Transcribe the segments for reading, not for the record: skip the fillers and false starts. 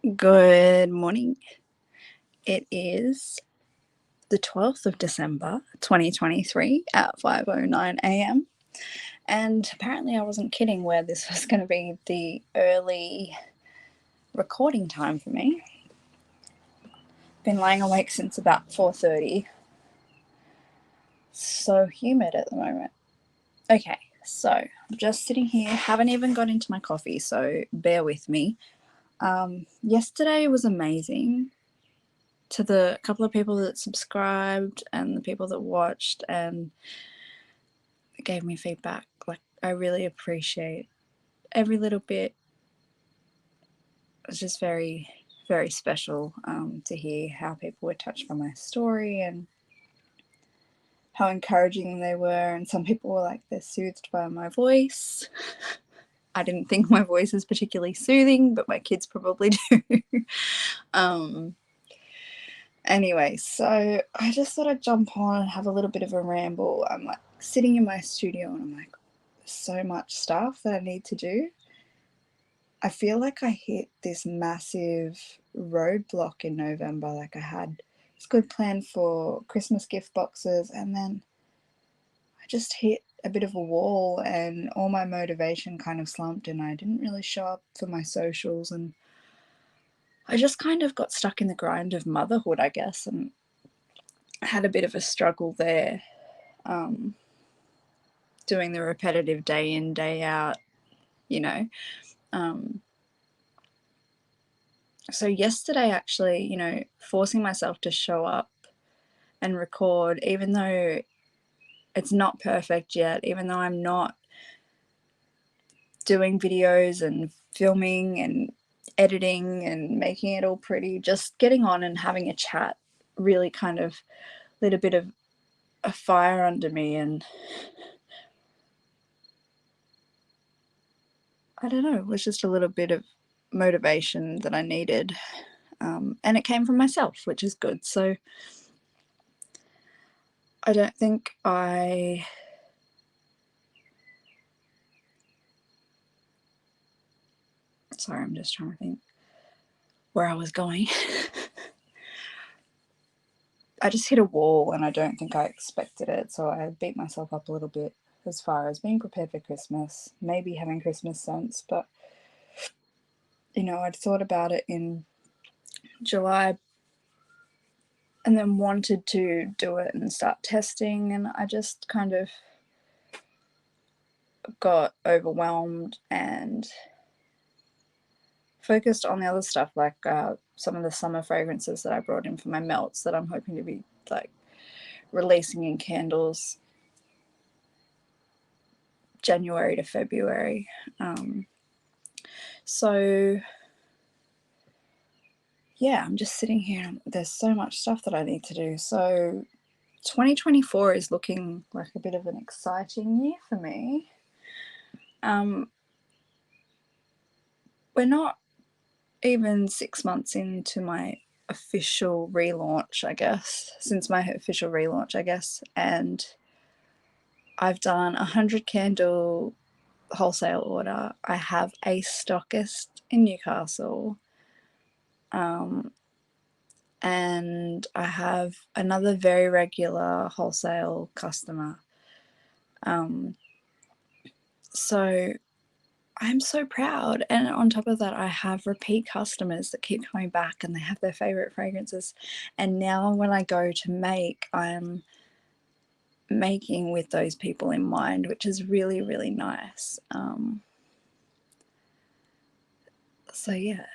Good morning. It is the 12th of December 2023 at 5:09 a.m. And apparently I wasn't kidding where this was going to be the early recording time for me. Been lying awake since about 4:30. So humid at the moment. Okay, so I'm just sitting here, haven't even got into my coffee, so bear with me. Yesterday was amazing. To the couple of people that subscribed and the people that watched and gave me feedback, like, I really appreciate every little bit. It's just very, very special to hear how people were touched by my story and how encouraging they were. And some people were like, they're soothed by my voice. I didn't think my voice was particularly soothing, but my kids probably do. Anyway, so I just thought I'd jump on and have a little bit of a ramble. I'm like sitting in my studio and I'm like, so much stuff that I need to do. I feel like I hit this massive roadblock in November. Like, I had this good plan for Christmas gift boxes, and then I just hit a bit of a wall and all my motivation kind of slumped, and I didn't really show up for my socials, and I just kind of got stuck in the grind of motherhood, I guess, and had a bit of a struggle there, doing the repetitive day in, day out, you know. So yesterday, actually, forcing myself to show up and record, even though it's not perfect yet, even though I'm not doing videos and filming and editing and making it all pretty, just getting on and having a chat really kind of lit a bit of a fire under me, and I don't know, it was just a little bit of motivation that I needed, and it came from myself, which is good. So I don't think sorry, I'm just trying to think where I was going. I just hit a wall and I don't think I expected it, so I beat myself up a little bit as far as being prepared for Christmas, maybe having Christmas sense, but I'd thought about it in July and then wanted to do it and start testing, and I just kind of got overwhelmed and focused on the other stuff, like some of the summer fragrances that I brought in for my melts that I'm hoping to be like releasing in candles January to February. So yeah, I'm just sitting here and there's so much stuff that I need to do. So 2024 is looking like a bit of an exciting year for me. We're not even 6 months into my official relaunch, I guess, and I've done 100 candle wholesale order. I have a stockist in Newcastle, and I have another very regular wholesale customer. So I'm so proud. And on top of that, I have repeat customers that keep coming back and they have their favorite fragrances. And now when I go to make, I'm making with those people in mind, which is really, really nice. So yeah,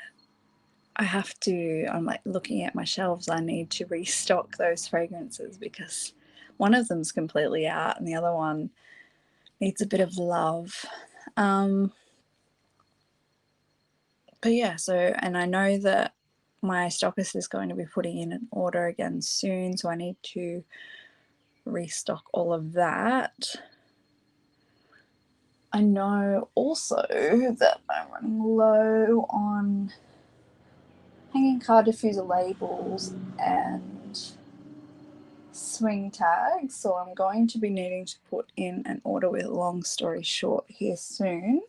I'm like looking at my shelves, I need to restock those fragrances because one of them's completely out and the other one needs a bit of love. But yeah, and I know that my stockist is going to be putting in an order again soon, so I need to restock all of that. I know also that I'm running low on hanging card diffuser labels and swing tags, so I'm going to be needing to put in an order with long story short here soon.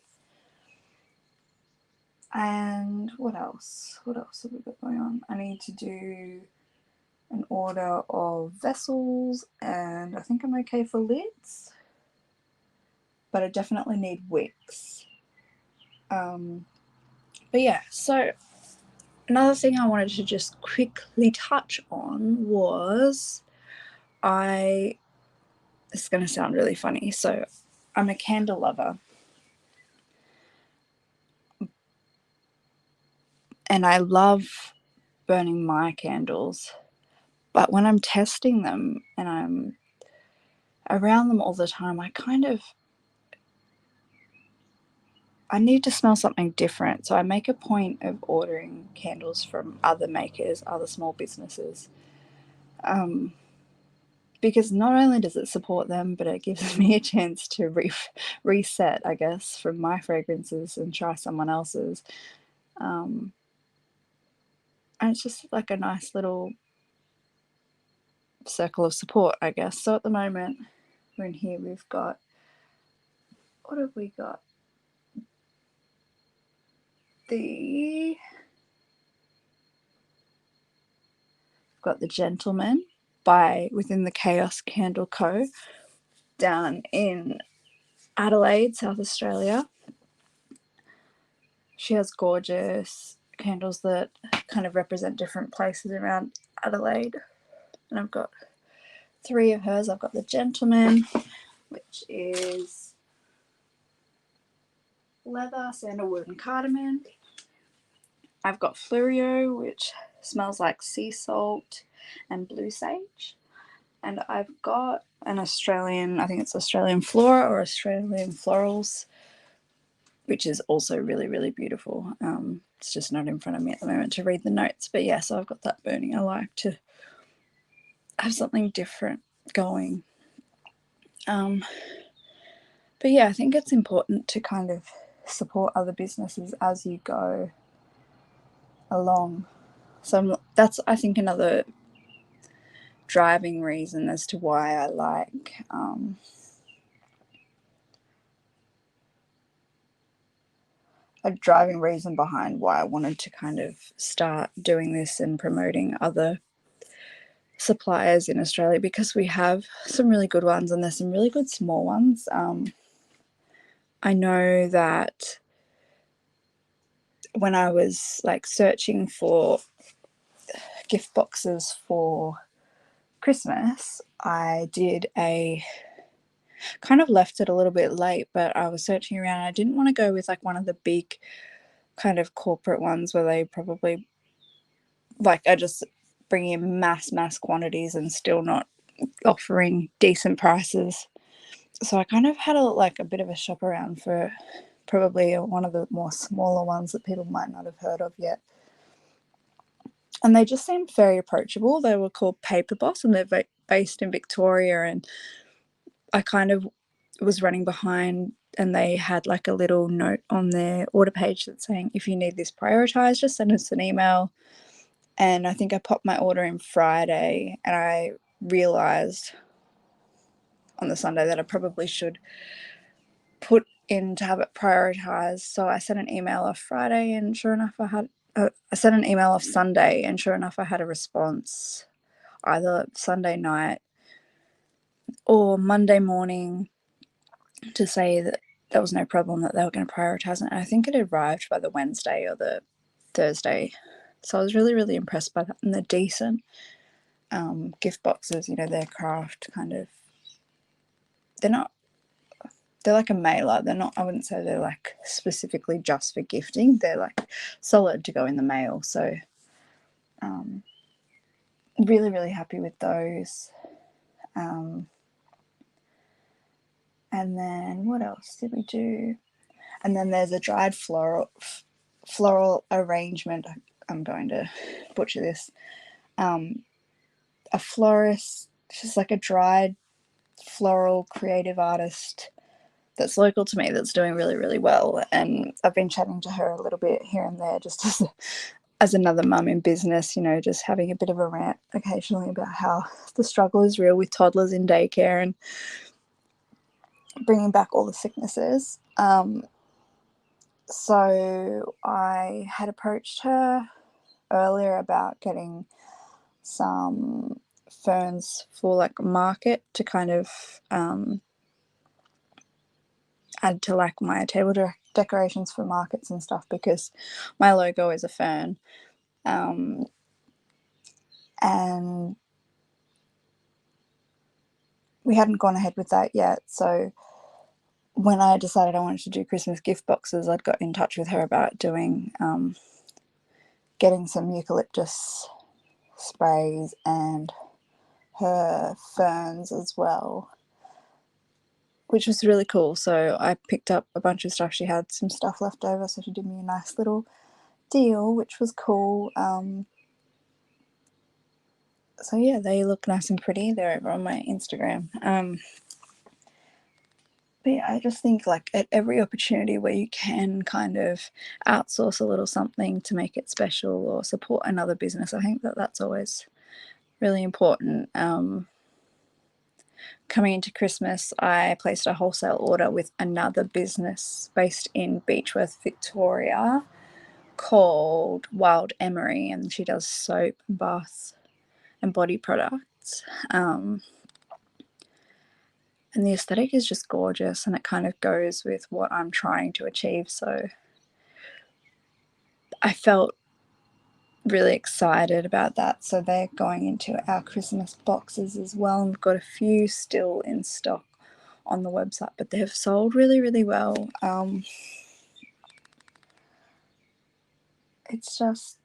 And what else? What else have we got going on? I need to do an order of vessels, and I think I'm okay for lids, but I definitely need wicks. But yeah, so another thing I wanted to just quickly touch on was it's going to sound really funny. So I'm a candle lover, and I love burning my candles. But when I'm testing them and I'm around them all the time, I need to smell something different. So I make a point of ordering candles from other makers, other small businesses. Because not only does it support them, but it gives me a chance to reset, I guess, from my fragrances and try someone else's. And it's just like a nice little circle of support, I guess. So at the moment, we're in here, we've got, what have we got? We've got the Gentleman by Within the Chaos Candle Co. down in Adelaide, South Australia. She has gorgeous candles that kind of represent different places around Adelaide. And I've got 3 of hers. I've got the Gentleman, which is leather, sandalwood, and cardamom. I've got Fluorio, which smells like sea salt and blue sage. And I've got an Australian, I think it's Australian Flora or Australian Florals, which is also really, really beautiful. It's just not in front of me at the moment to read the notes. But yeah, so I've got that burning. I like to have something different going. But yeah, I think it's important to kind of support other businesses as you go along. So that's, I think, another driving reason as to why I like a driving reason behind why I wanted to kind of start doing this and promoting other suppliers in Australia, because we have some really good ones and there's some really good small ones. I know that when I was like searching for gift boxes for Christmas, I did a kind of left it a little bit late, but I was searching around. I didn't want to go with like one of the big kind of corporate ones where they probably like are just bringing in mass quantities and still not offering decent prices. So I kind of had a bit of a shop around for probably one of the more smaller ones that people might not have heard of yet. And they just seemed very approachable. They were called Paper Boss and they're based in Victoria. And I kind of was running behind and they had like a little note on their order page that's saying, if you need this prioritized, just send us an email. And I think I popped my order in Friday and I realized on the Sunday that I probably should put in to have it prioritized. So I sent an email off Friday and sure enough I sent an email off Sunday and sure enough I had a response either Sunday night or Monday morning to say that there was no problem, that they were going to prioritize it. And I think it arrived by the Wednesday or the Thursday. So I was really, really impressed by that. And they're decent gift boxes, you know, they're Kraft kind of, they're like a mailer. They're not, I wouldn't say they're like specifically just for gifting. They're like solid to go in the mail. So really, really happy with those. And then what else did we do? And then there's a dried floral arrangement. I'm going to butcher this. A florist, she's like a dried floral creative artist that's local to me that's doing really, really well. And I've been chatting to her a little bit here and there just as another mum in business, you know, just having a bit of a rant occasionally about how the struggle is real with toddlers in daycare and bringing back all the sicknesses. So I had approached her earlier about getting some ferns for like market to kind of add to like my table decorations for markets and stuff, because my logo is a fern. And we hadn't gone ahead with that yet. So when I decided I wanted to do Christmas gift boxes, I'd got in touch with her about doing getting some eucalyptus sprays and her ferns as well, which was really cool. So I picked up a bunch of stuff. She had some stuff left over, so she did me a nice little deal, which was cool. So yeah, they look nice and pretty. They're over on my Instagram. But yeah, I just think like at every opportunity where you can kind of outsource a little something to make it special or support another business, I think that that's always really important. Coming into Christmas, I placed a wholesale order with another business based in Beechworth, Victoria, called Wild Emery, and she does soap and bath and body products. And the aesthetic is just gorgeous, and it kind of goes with what I'm trying to achieve. So I felt really excited about that. So they're going into our Christmas boxes as well. And we've got a few still in stock on the website, but they've sold really, really well. It's just,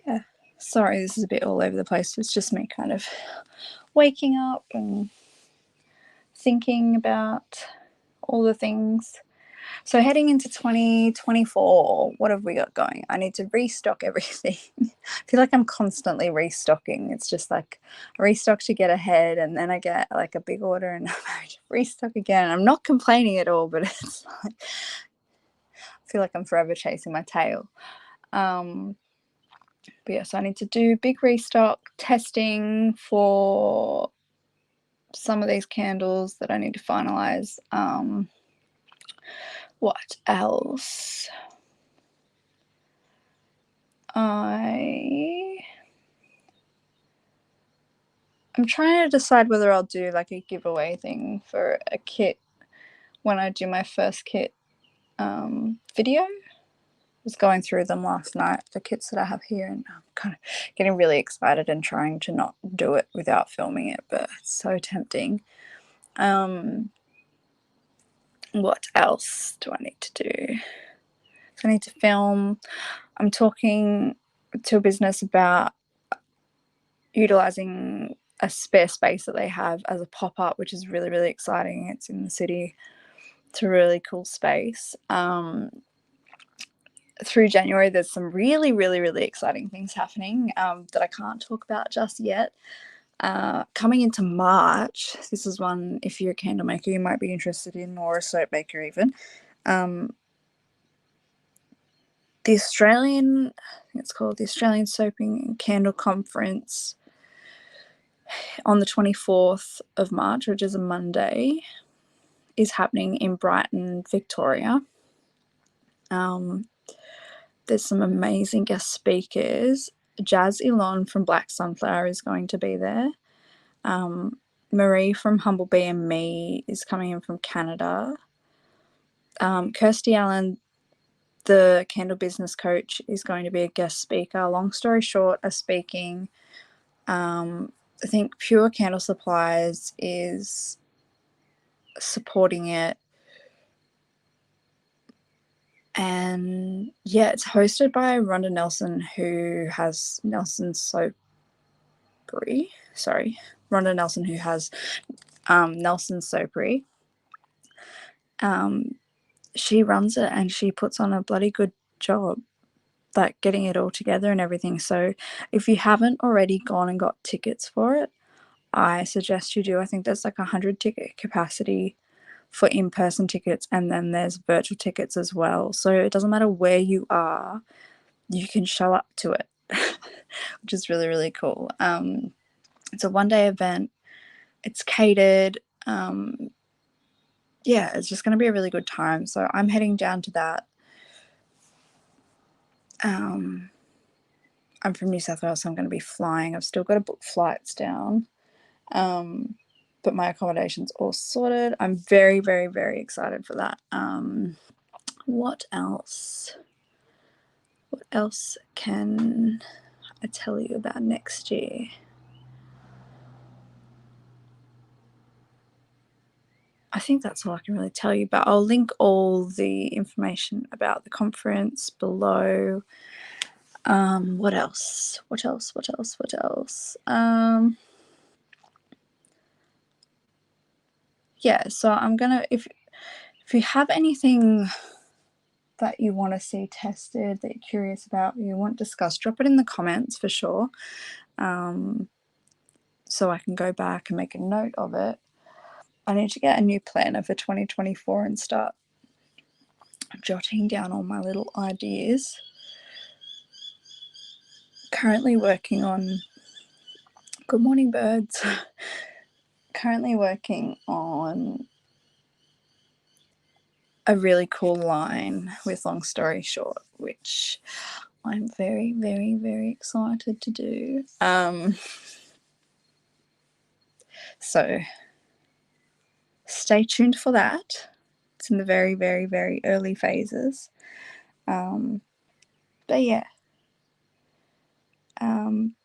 yeah. Sorry, this is a bit all over the place. It's just me kind of waking up and thinking about all the things. So heading into 2024, what have we got going? I need to restock everything. I feel like I'm constantly restocking. It's just like I restock to get ahead, and then I get like a big order and I restock again. I'm not complaining at all, but it's like I feel like I'm forever chasing my tail. But yeah, so I need to do big restock testing for some of these candles that I need to finalize. What else? I'm trying to decide whether I'll do like a giveaway thing for a kit when I do my first kit video. I was going through them last night, the kits that I have here, and I'm kind of getting really excited and trying to not do it without filming it, but it's so tempting. What else do I need to do? So I need to film. I'm talking to a business about utilizing a spare space that they have as a pop-up, which is really, really exciting. It's in the city. It's a really cool space. Through January, there's some really, really, really exciting things happening that I can't talk about just yet. Coming into March, this is one, if you're a candle maker, you might be interested in, or a soap maker even. The Australian, I think it's called the Australian Soaping and Candle Conference on the 24th of March, which is a Monday, is happening in Brighton, Victoria. There's some amazing guest speakers. Jaz Elon from Blk Sunflower is going to be there. Marie from Humble Bee and Me is coming in from Canada. Kirsty Allen, the candle business coach, is going to be a guest speaker. Long story short, are speaking. I think Pure Candle Supplies is supporting it. And yeah, it's hosted by Rhonda Nelson, who has Nelson's Soapery. Rhonda Nelson, who has Nelson's Soapery. She runs it and she puts on a bloody good job, like getting it all together and everything. So if you haven't already gone and got tickets for it, I suggest you do. I think there's like 100 ticket capacity for in-person tickets, and then there's virtual tickets as well. So it doesn't matter where you are, you can show up to it, which is really, really cool. It's a one-day event. It's catered. Yeah, it's just going to be a really good time. So I'm heading down to that. I'm from New South Wales, so I'm going to be flying. I've still got to book flights down, but my accommodation's all sorted. I'm very, very, very excited for that. What else? What else can I tell you about next year? I think that's all I can really tell you, but I'll link all the information about the conference below. What else? Yeah, so I'm gonna, if you have anything that you want to see tested, that you're curious about, you want discussed, drop it in the comments for sure, so I can go back and make a note of it. I need to get a new planner for 2024 and start jotting down all my little ideas. Currently working on, good morning birds, currently working on a really cool line with Long Story Short, which I'm very, very, very excited to do. So stay tuned for that. It's in the very, very, very early phases. But yeah, I'm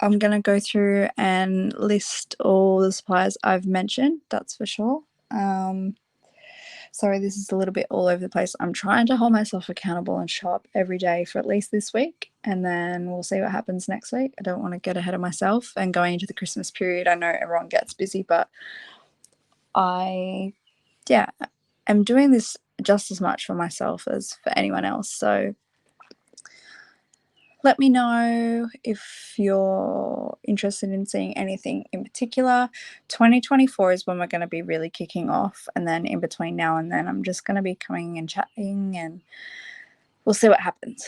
going to go through and list all the suppliers I've mentioned, that's for sure. Sorry, this is a little bit all over the place. I'm trying to hold myself accountable and show up every day for at least this week, and then we'll see what happens next week. I don't want to get ahead of myself, and going into the Christmas period, I know everyone gets busy, but I'm doing this just as much for myself as for anyone else. So let me know if you're interested in seeing anything in particular. 2024 is when we're going to be really kicking off, and then in between now and then I'm just going to be coming and chatting, and we'll see what happens.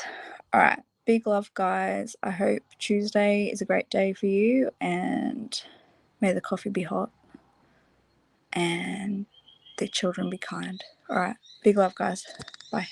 All right, big love, guys. I hope Tuesday is a great day for you, and may the coffee be hot and the children be kind. All right, big love, guys. Bye.